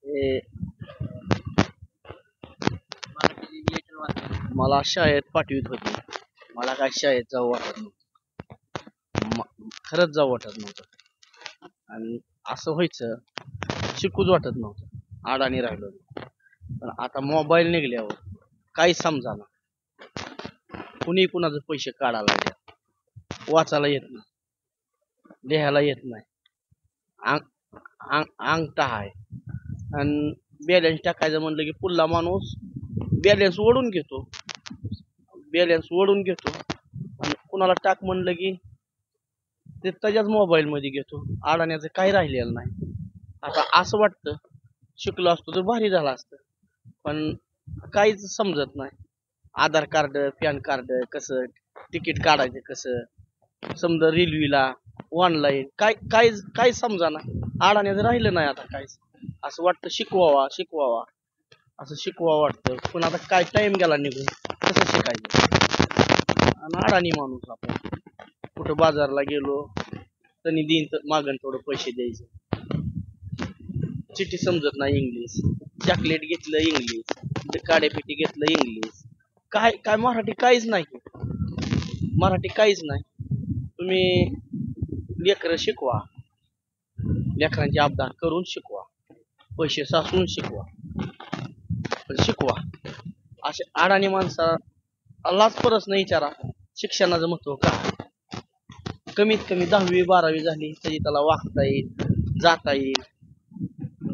हे मला शाळेत पाठवित होते. मला काय शाळेत जाऊ वाटत नव्हतं. खरंच जाऊ वाटत नव्हतं. आणि असं व्हायचं, शिकूच वाटत नव्हतं. अडाणी राहिलो. पण आता मोबाईल निघल्यावर काही समजाना. कुणी कुणाचे पैसे काढायला लागले, वाचायला येत नाही, लिहायला येत नाही. अंगठा आहे आणि बॅलन्स टाकायचं म्हणलं की पुल्ला माणूस बॅलन्स ओढून घेतो. आणि कुणाला टाक म्हणलं की ते त्याच्याच मोबाईल मध्ये घेतो. अडाण्याचं काही राहिलेलं नाही. आता असं वाटतं शिकलो असतो तर भारी झालं असतं, पण काहीच समजत नाही. आधार कार्ड, पॅन कार्ड, कसं तिकीट काढायचं, कसं समजा रेल्वेला ऑनलाईन, काय समजाना. अडाण्याचं राहिलं नाही आता काहीच. असं वाटतं शिकवावा असं शिकवा वाटतं, पण आता काय टाइम गेला निघून, कसं शिकायचं. आणि अडाणी माणूस आपण. कुठं बाजारला गेलो त्यांनी देईन मागण थोडं पैसे द्यायचे. चिठ्ठी समजत नाही इंग्लिश, चॉकलेट घेतलं इंग्लिश, काड्यापेटी घेतलं इंग्लिश, काय मराठी काहीच नाही. तुम्ही लेकरं शिकवा, लेकरांचे अभ्यास करून शिकवा, पैसे साचून शिकवा, पण शिकवा. असे अडाणी माणसालाच प्रश्न विचारा, शिक्षणाचं महत्व काय. कमीत कमी 10वी 12वी झाली तरी त्याला वागता येईल, जाता येईल.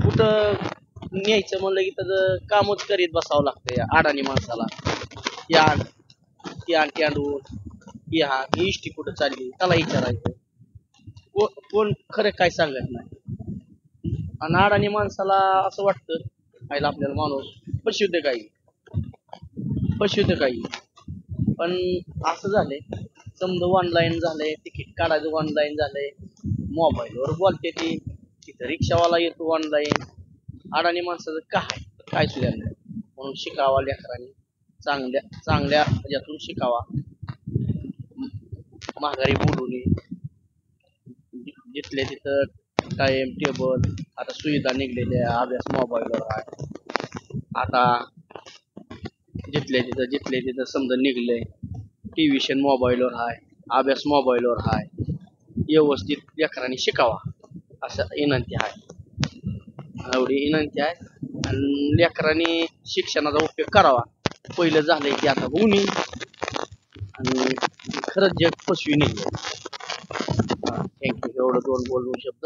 कुठं न्यायचं म्हणलं की त्याचं कामच करीत बसावं लागतं या अडाणी माणसाला. या इष्टी कुठं चालली त्याला विचारायचं, कोण खरं काय सांगत नाही. आणि अडाणी माणसाला असं वाटतं आईला आपल्याला माणूस पशुद्ध काही. पण असं झालंय, समजा ऑनलाईन झालंय, तिकीट काढायचं ऑनलाईन झालंय, मोबाईलवर बोलते ती, तिथं रिक्षावाला येतो ऑनलाईन. अडाणी माणसाचं काय सुद्धा नाही. म्हणून शिकावा लेकरांनी, चांगल्या ह्याच्यातून शिकावा. माघारी बोलू नये. जिथले तिथं टाइम टेबल, आता सुविधा निघलेल्या, अभ्यास मोबाईलवर आहे. आता जिथले तिथं समजा निघले, टेलिव्हिजन मोबाईलवर आहे, अभ्यास मोबाईलवर आहे. व्यवस्थित लेकरांनी शिकावा असं विनंती आहे. एवढी विनंती आहे. आणि लेकरांनी शिक्षणाचा उपयोग करावा. पहिलं झालंय की आता होऊ नये. आणि खरंच जग फसवी नाही. थँक्यू. एवढं दोन बोलून शब्द